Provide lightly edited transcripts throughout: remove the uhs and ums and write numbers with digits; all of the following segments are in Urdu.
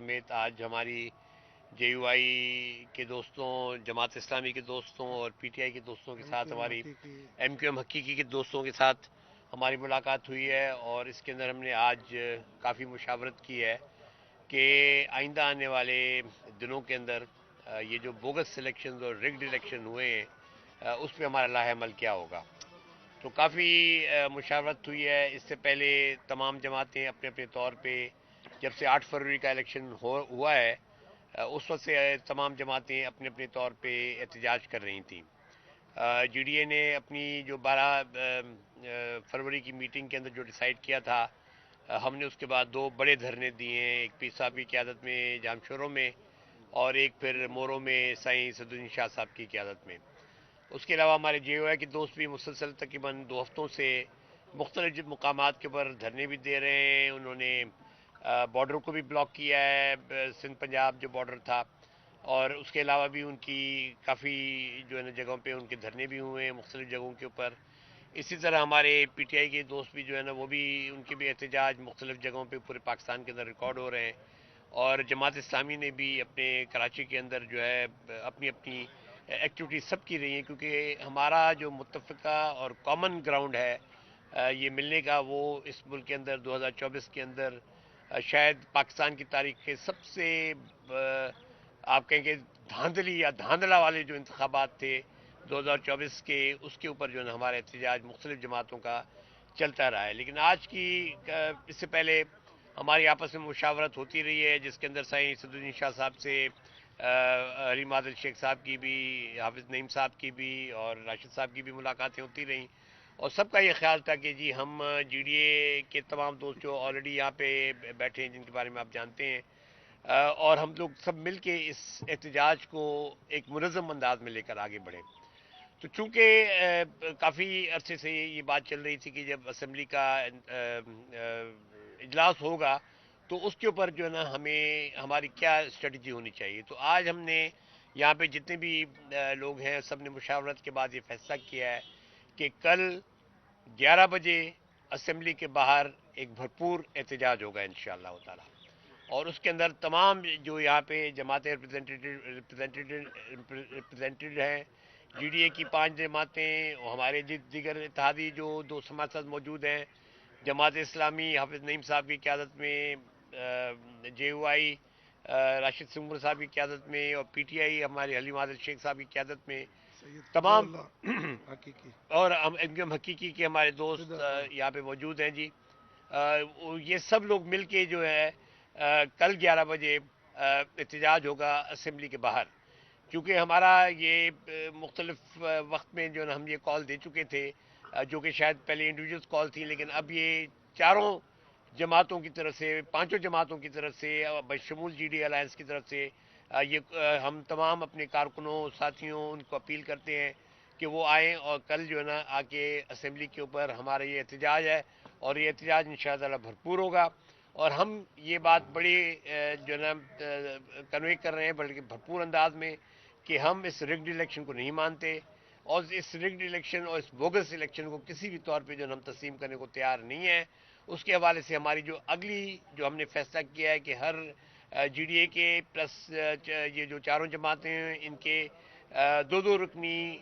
سمیت آج ہماری جے یو آئی کے دوستوں، جماعت اسلامی کے دوستوں اور پی ٹی آئی کے دوستوں کے ساتھ، ہماری ایم کیو ایم حقیقی کے دوستوں کے ساتھ ہماری ملاقات ہوئی ہے، اور اس کے اندر ہم نے آج کافی مشاورت کی ہے کہ آئندہ آنے والے دنوں کے اندر یہ جو بوگس سلیکشنز اور ریگڈ الیکشن ہوئے ہیں اس پہ ہمارا لاہ عمل کیا ہوگا۔ تو کافی مشاورت ہوئی ہے۔ اس سے پہلے تمام جماعتیں اپنے اپنے طور پہ، جب سے 8 فروری کا الیکشن ہوا ہے اس وقت سے تمام جماعتیں اپنے اپنے طور پہ احتجاج کر رہی تھیں۔ جی ڈی اے نے اپنی جو 12 فروری کی میٹنگ کے اندر جو ڈیسائیڈ کیا تھا، ہم نے اس کے بعد 2 بڑے دھرنے دیے ہیں، ایک پیر صاحب کی قیادت میں جام شوروں میں، اور ایک پھر موروں میں سائیں صدرالدین شاہ صاحب کی قیادت میں۔ اس کے علاوہ ہمارے جے او آئی کے دوست بھی مسلسل تقریباً 2 ہفتوں سے مختلف مقامات کے اوپر دھرنے بھی دے رہے ہیں۔ انہوں نے بارڈر کو بھی بلاک کیا ہے، سندھ پنجاب جو بارڈر تھا، اور اس کے علاوہ بھی ان کی کافی جو ہے نا جگہوں پہ ان کے دھرنے بھی ہوئے ہیں مختلف جگہوں کے اوپر۔ اسی طرح ہمارے پی ٹی آئی کے دوست بھی جو ہے نا وہ بھی ان کے بھی احتجاج مختلف جگہوں پہ پورے پاکستان کے اندر ریکارڈ ہو رہے ہیں، اور جماعت اسلامی نے بھی اپنے کراچی کے اندر جو ہے اپنی اپنی ایکٹیویٹی سب کی رہی ہیں، کیونکہ ہمارا جو متفقہ اور کامن گراؤنڈ ہے یہ ملنے کا، وہ اس ملک کے اندر 2024 کے اندر شاید پاکستان کی تاریخ کے سب سے آپ کہیں کہ دھاندلی یا دھاندلا والے جو انتخابات تھے 2024 کے، اس کے اوپر جو ہے نا ہمارا احتجاج مختلف جماعتوں کا چلتا رہا ہے۔ لیکن آج کی اس سے پہلے ہماری آپس میں مشاورت ہوتی رہی ہے، جس کے اندر سائیں صدرالدین شاہ صاحب سے حلیم عادل شیخ صاحب کی بھی، حافظ نعیم صاحب کی بھی اور راشد صاحب کی بھی ملاقاتیں ہوتی رہیں، اور سب کا یہ خیال تھا کہ جی ہم جی ڈی اے کے تمام دوست جو آلریڈی یہاں پہ بیٹھے ہیں، جن کے بارے میں آپ جانتے ہیں، اور ہم لوگ سب مل کے اس احتجاج کو ایک منظم انداز میں لے کر آگے بڑھیں۔ تو چونکہ کافی عرصے سے یہ بات چل رہی تھی کہ جب اسمبلی کا اجلاس ہوگا تو اس کے اوپر جو ہے نا ہمیں ہماری کیا اسٹریٹجی ہونی چاہیے، تو آج ہم نے یہاں پہ جتنے بھی لوگ ہیں سب نے مشاورت کے بعد یہ فیصلہ کیا ہے کہ کل 11 بجے اسمبلی کے باہر ایک بھرپور احتجاج ہوگا انشاءاللہ تعالی، اور اس کے اندر تمام جو یہاں پہ جماعتیں ریپرزینٹیڈ ہیں، جی ڈی اے کی 5 جماعتیں، ہمارے دیگر اتحادی جو 2 ہمارے ساتھ موجود ہیں، جماعت اسلامی حافظ نعیم صاحب کی قیادت میں، جے او آئی راشد سنگر صاحب کی قیادت میں، اور پی ٹی آئی ہمارے حلیم عادل شیخ صاحب کی قیادت میں تمام، اور ہم ایم کیو ایم حقیقی کے ہمارے دوست یہاں پہ موجود ہیں جی، یہ سب لوگ مل کے جو ہے کل 11 بجے احتجاج ہوگا اسمبلی کے باہر۔ کیونکہ ہمارا یہ مختلف وقت میں جو ہے ہم یہ کال دے چکے تھے، جو کہ شاید پہلے انڈیویجولس کال تھی، لیکن اب یہ چاروں جماعتوں کی طرف سے، 5 جماعتوں کی طرف سے، بشمول جی ڈی الائنس کی طرف سے یہ ہم تمام اپنے کارکنوں ساتھیوں ان کو اپیل کرتے ہیں کہ وہ آئیں، اور کل جو ہے نا آ کے اسمبلی کے اوپر ہمارا یہ احتجاج ہے، اور یہ احتجاج انشاءاللہ بھرپور ہوگا، اور ہم یہ بات بڑی جو ہے نا کنوے کر رہے ہیں بلکہ بھرپور انداز میں کہ ہم اس ریگڈ الیکشن کو نہیں مانتے، اور اس ریگڈ الیکشن اور اس بوگس الیکشن کو کسی بھی طور پہ جو ہم تسلیم کرنے کو تیار نہیں ہیں۔ اس کے حوالے سے ہماری جو اگلی جو ہم نے فیصلہ کیا ہے کہ ہر جی ڈی اے کے پلس یہ جو چاروں جماعتیں ہیں ان کے 2 رکنی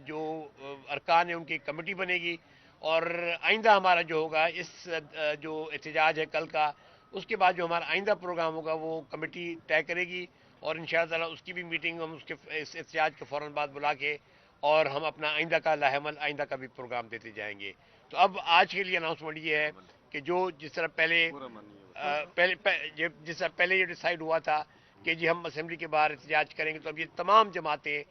جو ارکان ہیں ان کی کمیٹی بنے گی، اور آئندہ ہمارا جو ہوگا اس جو احتجاج ہے کل کا، اس کے بعد جو ہمارا آئندہ پروگرام ہوگا وہ کمیٹی طے کرے گی، اور انشاءاللہ تعالی اس کی بھی میٹنگ ہم اس احتجاج کے فوراً بعد بلا کے، اور ہم اپنا آئندہ کا لاہ عمل، آئندہ کا بھی پروگرام دیتے جائیں گے۔ تو اب آج کے لیے اناؤنسمنٹ یہ ہے کہ جو جس طرح جس طرح پہلے یہ ڈیسائیڈ ہوا تھا کہ جی ہم اسمبلی کے باہر احتجاج کریں گے، تو اب یہ تمام جماعتیں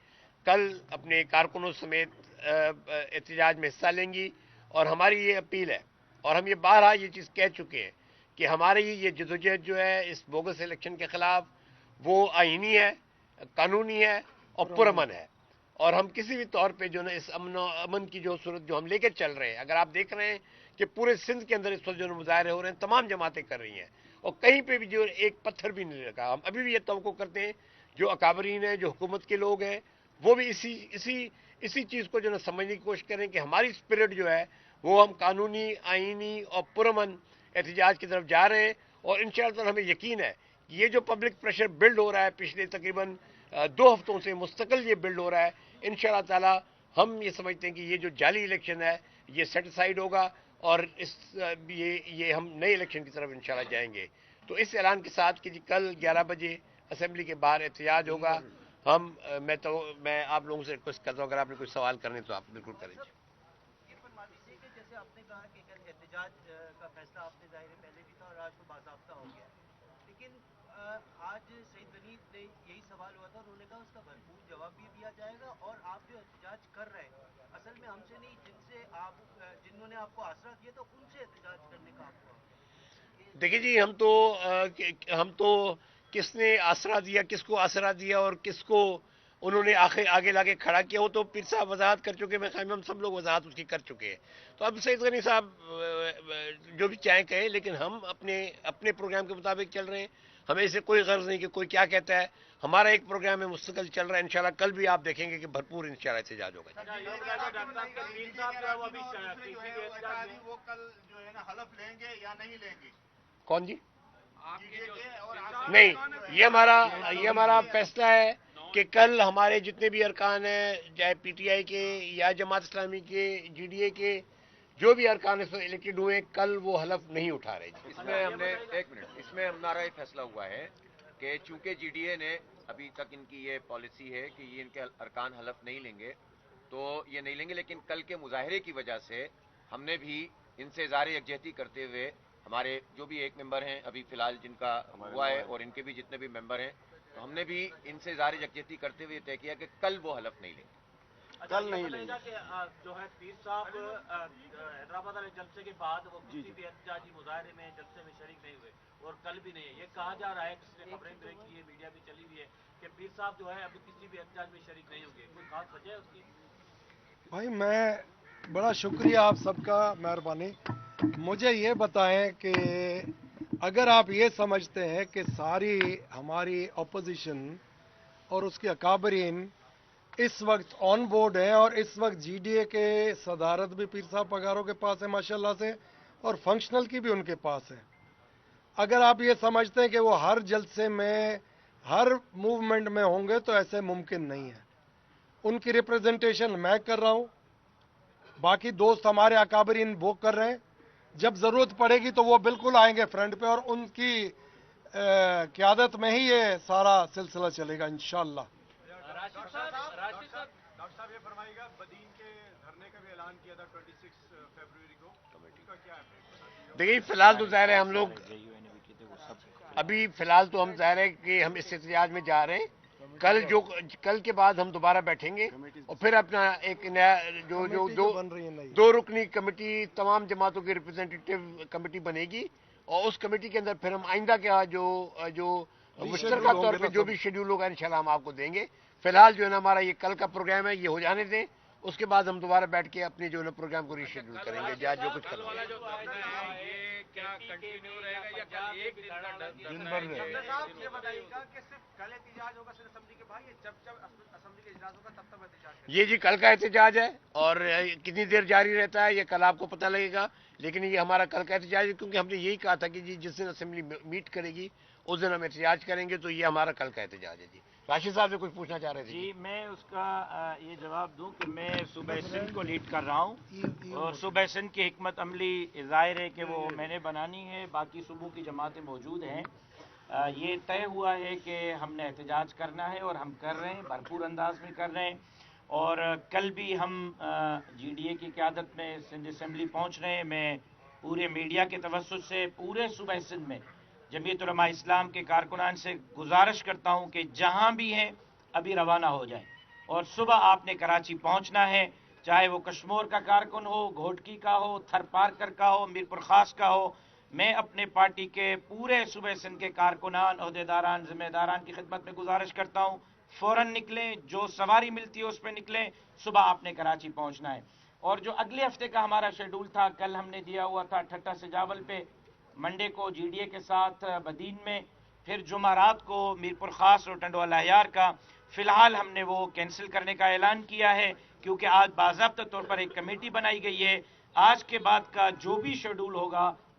کل اپنے کارکنوں سمیت احتجاج میں حصہ لیں گی، اور ہماری یہ اپیل ہے، اور ہم یہ بارہا یہ چیز کہہ چکے ہیں کہ ہماری یہ جدوجہد جو ہے اس بوگس الیکشن کے خلاف وہ آئینی ہے، قانونی ہے اور پرامن ہے، اور ہم کسی بھی طور پہ جو نا اس امن کی جو صورت جو ہم لے کے چل رہے ہیں، اگر آپ دیکھ رہے ہیں کہ پورے سندھ کے اندر اس وقت جو مظاہرے ہو رہے ہیں تمام جماعتیں کر رہی ہیں، اور کہیں پہ بھی جو ایک پتھر بھی نہیں لگا، ہم ابھی بھی یہ توقع کرتے ہیں جو اکابرین ہیں، جو حکومت کے لوگ ہیں، وہ بھی اسی چیز کو جو نا سمجھنے کی کوشش کریں کہ ہماری اسپرٹ جو ہے وہ ہم قانونی، آئینی اور پرامن احتجاج کی طرف جا رہے ہیں، اور انشاءاللہ ہمیں یقین ہے یہ جو پبلک پریشر بلڈ ہو رہا ہے پچھلے تقریباً 2 ہفتوں سے مستقل یہ بلڈ ہو رہا ہے، انشاءاللہ تعالی ہم یہ سمجھتے ہیں کہ یہ جو جعلی الیکشن ہے یہ سیٹ اسائیڈ ہوگا اور یہ ہم نئے الیکشن کی طرف انشاءاللہ جائیں گے۔ تو اس اعلان کے ساتھ کہ جی کل 11 بجے اسمبلی کے باہر احتجاج ہوگا، میں آپ لوگوں سے ریکویسٹ کرتا ہوں اگر آپ نے کوئی سوال کرنے تو آپ بالکل کریں۔ جیسے آپ نے کہا کہ احتجاج کا فیصلہ آپ نے ظاہر پہلے بھی تھا اور آج تو باضابطہ ہو گیا، لیکن آج سعید غنی نے یہی سوال ہوا تھا، انہوں نے کہا اس کا بھرپور جواب بھی دیا جائے گا اور آپ جو احتجاج کر رہے ہیں اصل میں ہم سے نہیں، جنہوں نے آپ کو آسرا دیا تو ان سے احتجاج کرنے کا آپ کو۔ دیکھیے جی ہم تو کس نے آسرا دیا، کس کو آسرا دیا اور کس کو انہوں نے آگے لاگے کھڑا کیا، وہ تو پیر صاحب وضاحت کر چکے، میں خیال ہم سب لوگ وضاحت اس کی کر چکے ہیں۔ تو اب سعید غنی صاحب جو بھی چاہیں کہیں، لیکن ہم اپنے پروگرام کے مطابق چل رہے ہیں، ہمیں اسے کوئی غرض نہیں کہ کوئی کیا کہتا ہے، ہمارا ایک پروگرام ہے مستقل چل رہا ہے، انشاءاللہ کل بھی آپ دیکھیں گے کہ بھرپور انشاءاللہ احتجاج ہوگا۔ وہ کل جو ہے نا حلف لیں گے یا نہیں لیں گے؟ کون جی؟ نہیں، یہ ہمارا فیصلہ ہے کہ کل ہمارے جتنے بھی ارکان ہیں، چاہے پی ٹی آئی کے یا جماعت اسلامی کے، جی ڈی اے کے، جو بھی ارکان الیکٹڈ ہوئے کل وہ حلف نہیں اٹھا رہے جی۔ اس میں ہم نے اس میں ہمارا یہ فیصلہ ہوا ہے کہ چونکہ جی ڈی اے نے ابھی تک ان کی یہ پالیسی ہے کہ یہ ان کے ارکان حلف نہیں لیں گے، تو یہ نہیں لیں گے، لیکن کل کے مظاہرے کی وجہ سے ہم نے بھی ان سے اظہار یکجہتی کرتے ہوئے ہمارے جو بھی ایک ممبر ہیں ابھی فی الحال جن کا ہوا ہے اور ان کے بھی جتنے بھی ممبر ہیں، تو ہم نے بھی ان سے اظہار یکجہتی کرتے ہوئے طے کیا کہ کل وہ حلف نہیں لیں گے۔ کل نہیں لیں گے کہ جو ہے پیر صاحب حیدرآباد والے جلسے کے بعد وہ کسی بھی احتجاجی مظاہرے میں جلسے میں شریک نہیں ہوئے اور کل بھی نہیں ہے۔ یہ کہا جا رہا ہے، کسی نے خبریں بریک کی ہے، میڈیا بھی چلی ہوئی ہے کہ پیر صاحب جو ہے ابھی کسی بھی احتجاج میں شریک نہیں ہوں گے، کوئی خاص وجہ ہے اس کی؟ بھائی میں بڑا شکریہ آپ سب کا، مہربانی مجھے یہ بتائیں کہ اگر آپ یہ سمجھتے ہیں کہ ساری ہماری اپوزیشن اور اس کے اکابرین اس وقت آن بورڈ ہیں اور اس وقت جی ڈی اے کے صدارت بھی پیر صاحب پگاروں کے پاس ہے ماشاءاللہ سے اور فنکشنل کی بھی ان کے پاس ہے، اگر آپ یہ سمجھتے ہیں کہ وہ ہر جلسے میں ہر موومنٹ میں ہوں گے تو ایسے ممکن نہیں ہے۔ ان کی ریپرزنٹیشن میں کر رہا ہوں، باقی دوست ہمارے اکابرین وہ کر رہے ہیں، جب ضرورت پڑے گی تو وہ بالکل آئیں گے فرنٹ پہ اور ان کی قیادت میں ہی یہ سارا سلسلہ چلے گا انشاءاللہ۔ ڈاکٹر صاحب یہ فرمائیے گا، بدین کے دھرنے کا بھی اعلان کیا تھا 26 فروری کو، کمیٹی کا کیا ہے؟ دیکھیے فی الحال تو ظاہر ہے ہم لوگ ابھی فی الحال تو ہم ظاہر ہے کہ ہم اس احتجاج میں جا رہے ہیں، کل کے بعد ہم دوبارہ بیٹھیں گے اور پھر اپنا ایک نیا جو دو رکنی کمیٹی تمام جماعتوں کی ریپرزینٹیٹیو کمیٹی بنے گی اور اس کمیٹی کے اندر پھر ہم آئندہ کیا جو مشترکہ طور پہ جو بھی شیڈول ہوگا انشاءاللہ ہم آپ کو دیں گے۔ فی الحال جو ہے نا ہمارا یہ کل کا پروگرام ہے یہ ہو جانے دیں، اس کے بعد ہم دوبارہ بیٹھ کے اپنے جو ہے نا پروگرام کو ری شیڈول کریں گے جو کچھ کرنا ہے۔ کیا کنٹینیو رہے گا یا کل ایک دن بھر رہے گا؟ صاحب یہ بتائیے گا کہ صرف کل احتجاج ہوگا صرف اسمبلی کے باہر، یا جب اسمبلی کا اجلاس ہوگا تب احتجاج کریں گے؟ یہ جی کل کا احتجاج ہے اور کتنی دیر جاری رہتا ہے یہ کل آپ کو پتہ لگے گا، لیکن یہ ہمارا کل کا احتجاج ہے کیونکہ ہم نے یہی کہا تھا کہ جی جس دن اسمبلی میٹ کرے گی اس دن ہم احتجاج کریں گے، تو یہ ہمارا کل کا احتجاج ہے۔ جی راشد صاحب سے کچھ پوچھنا چاہ رہے تھے؟ جی میں اس کا یہ جواب دوں کہ میں صوبہ سندھ کو لیڈ کر رہا ہوں اور صوبہ سندھ کی حکمت عملی ظاہر ہے کہ وہ میں نے بنانی ہے، باقی صوبوں کی جماعتیں موجود ہیں۔ یہ طے ہوا ہے کہ ہم نے احتجاج کرنا ہے اور ہم کر رہے ہیں، بھرپور انداز میں کر رہے ہیں، اور کل بھی ہم جی ڈی اے کی قیادت میں سندھ اسمبلی پہنچ رہے ہیں۔ میں پورے میڈیا کے توسط سے پورے صوبہ سندھ میں جمعیت علماء اسلام کے کارکنان سے گزارش کرتا ہوں کہ جہاں بھی ہیں ابھی روانہ ہو جائیں، اور صبح آپ نے کراچی پہنچنا ہے، چاہے وہ کشمور کا کارکن ہو، گھوٹکی کا ہو، تھر پارکر کا ہو، میرپور خاص کا ہو۔ میں اپنے پارٹی کے پورے صوبہ سندھ کے کارکنان، عہدیداران، ذمہ داران کی خدمت میں گزارش کرتا ہوں فوراً نکلیں، جو سواری ملتی ہے اس پہ نکلیں، صبح آپ نے کراچی پہنچنا ہے۔ اور جو اگلے ہفتے کا ہمارا شیڈول تھا، کل ہم نے دیا ہوا تھا ٹھٹا سجاول پہ، منڈے کو جی ڈی اے کے ساتھ بدین میں، پھر جمعرات کو میرپور خاص اور ٹنڈوالہ عیار کا، فی الحال ہم نے وہ کینسل کرنے کا اعلان کیا ہے کیونکہ آج باضابطہ طور پر ایک کمیٹی بنائی گئی ہے۔ آج کے بعد کا جو بھی شیڈول ہوگا